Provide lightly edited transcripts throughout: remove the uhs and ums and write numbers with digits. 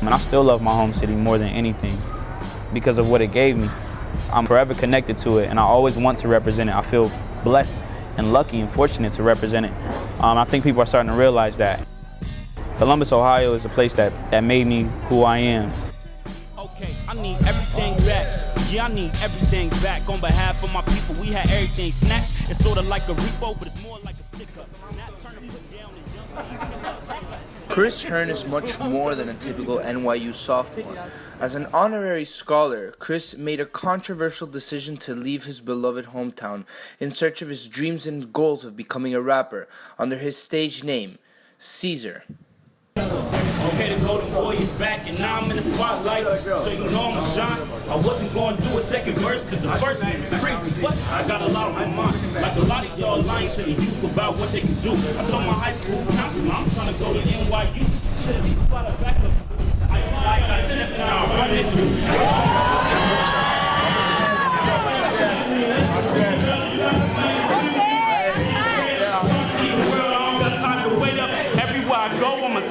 And I still love my home city more than anything because of what it gave me. I'm forever connected to it, and I always want to represent it. I feel blessed and lucky and fortunate to represent it. I think people are starting to realize that. Columbus, Ohio is a place that made me who I am. Okay, I need everything back. Yeah, I need everything back. On behalf of my people, we had everything snatched. It's sort of like a repo, but it's more like a stick-up. Chris Hearn is much more than a typical NYU sophomore. As an honorary scholar, Chris made a controversial decision to leave his beloved hometown in search of his dreams and goals of becoming a rapper under his stage name, Ceezar. Okay, the golden boy is back, and now I'm in the spotlight, so you know I'm a shine. I wasn't going to do a second verse, because the first one was crazy, but I got a lot on my mind. Like a lot of y'all lying to the youth about what they can do. I told my high school counselor, I'm trying to go to NYU. She said, you got a backup. I said, now run this.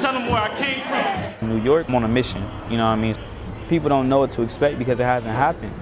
Tell them where I came from. New York, I'm on a mission, you know what I mean? People don't know what to expect because it hasn't happened,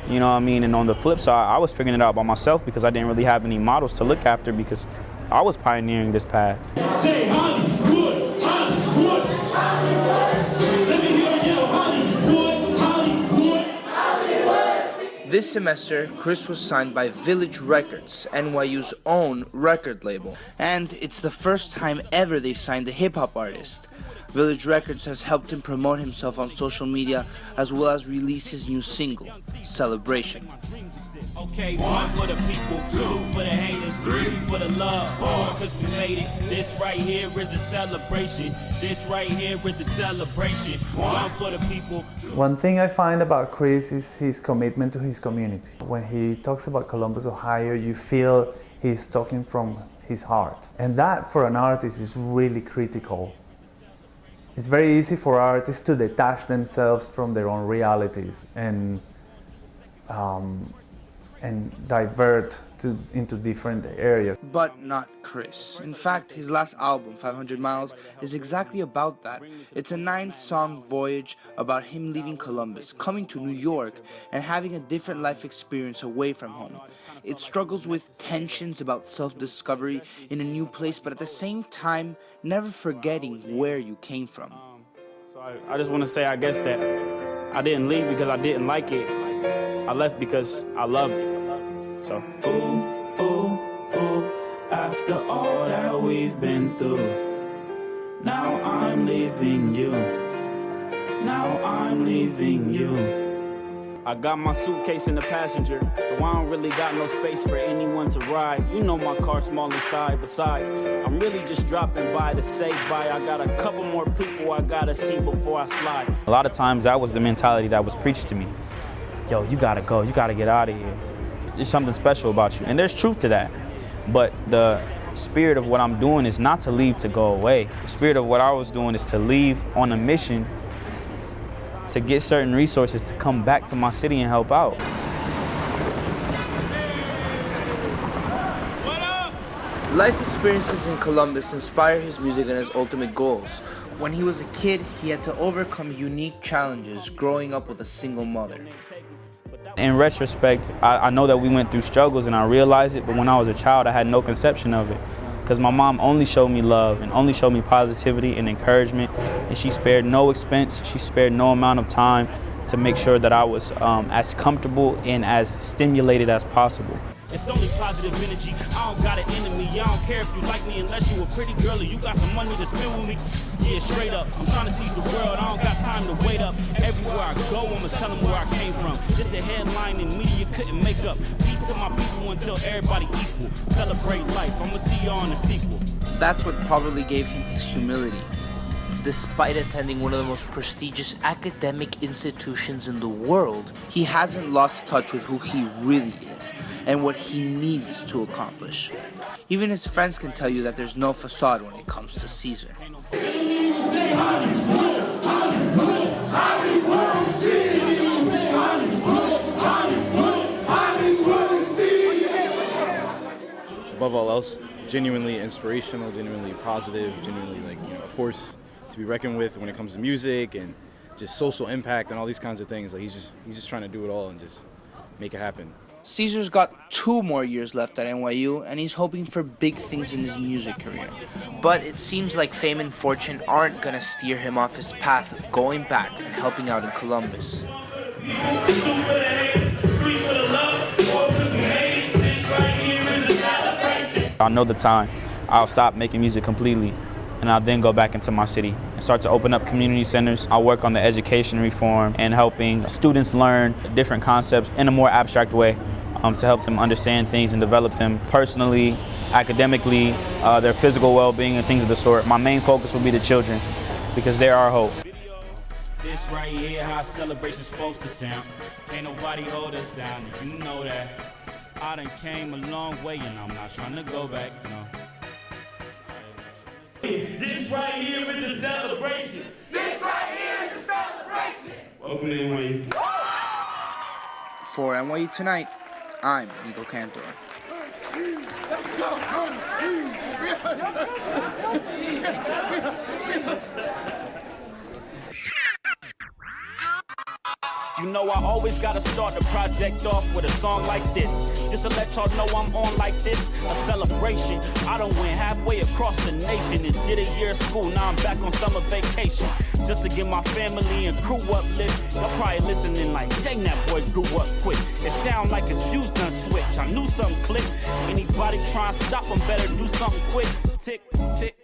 you know what I mean? And on the flip side, I was figuring it out by myself because I didn't really have any models to look after because I was pioneering this path. Say Hollywood, Hollywood, Hollywood. Let me hear you, Hollywood, Hollywood, Hollywood. This semester, Chris was signed by Village Records, NYU's own record label. And it's the first time ever they've signed a hip-hop artist. Village Records has helped him promote himself on social media as well as release his new single, Celebration. Okay, one for the people, two for the haters, three for the love, four because we made it. This right here is a celebration. This right here is a celebration. One for the people. One thing I find about Chris is his commitment to his community. When he talks about Columbus, Ohio, you feel he's talking from his heart. And that, for an artist, is really critical. It's very easy for artists to detach themselves from their own realities and divert into different areas. But not Chris. In fact, his last album, 500 Miles, is exactly about that. It's a 9-song voyage about him leaving Columbus, coming to New York, and having a different life experience away from home. It struggles with tensions about self-discovery in a new place, but at the same time, never forgetting where you came from. So I just want to say, I guess, that I didn't leave because I didn't like it. I left because I loved it. So. Ooh, ooh, ooh, after all that we've been through, now I'm leaving you. Now I'm leaving you. I got my suitcase in the passenger, so I don't really got no space for anyone to ride. You know my car's small inside. Besides, I'm really just dropping by to say bye. I got a couple more people I gotta see before I slide. A lot of times that was the mentality that was preached to me. Yo, you gotta go, you gotta get out of here. There's something special about you, and there's truth to that. But the spirit of what I'm doing is not to leave to go away. The spirit of what I was doing is to leave on a mission to get certain resources to come back to my city and help out. Life experiences in Columbus inspire his music and his ultimate goals. When he was a kid, he had to overcome unique challenges growing up with a single mother. In retrospect, I know that we went through struggles and I realized it, but when I was a child, I had no conception of it. Because my mom only showed me love and only showed me positivity and encouragement, and she spared no expense, she spared no amount of time to make sure that I was as comfortable and as stimulated as possible. It's only positive energy. I don't got an enemy. I don't care if you like me unless you a pretty girl or you got some money to spend with me. Yeah, straight up. I'm trying to seize the world. I don't got time to wait up. Everywhere I go, I'ma tell them where I came from. This a headline and media couldn't make up. Peace to my people until everybody equal. Celebrate life. I'ma see y'all in the sequel. That's what probably gave him his humility. Despite attending one of the most prestigious academic institutions in the world, he hasn't lost touch with who he really is and what he needs to accomplish. Even his friends can tell you that there's no facade when it comes to Ceezar. Above all else, genuinely inspirational, genuinely positive, genuinely a force to be reckoned with when it comes to music and just social impact and all these kinds of things. Like he's just trying to do it all and just make it happen. Ceezar's got 2 more years left at NYU, and he's hoping for big things in his music career. But it seems like fame and fortune aren't gonna steer him off his path of going back and helping out in Columbus. I'll know the time. I'll stop making music completely, and I'll then go back into my city and start to open up community centers. I'll work on the education reform and helping students learn different concepts in a more abstract way to help them understand things and develop them personally, academically, their physical well-being and things of the sort. My main focus will be the children because they're our hope. This right here, how celebration's supposed to sound. Ain't nobody hold us down, you know that. I done came a long way and I'm not trying to go back, no. This right here is a celebration. This right here is a celebration. Welcome to NYU. For NYU Tonight, I'm Nico Cantor. Let's go. You know I always gotta start the project off with a song like this. Just to let y'all know I'm on like this, a celebration. I done went halfway across the nation and did a year of school, now I'm back on summer vacation. Just to get my family and crew uplift. Y'all probably listening like, dang, that boy grew up quick. It sound like his views done switch. I knew something clicked. Anybody try and stop him better do something quick. Tick, tick.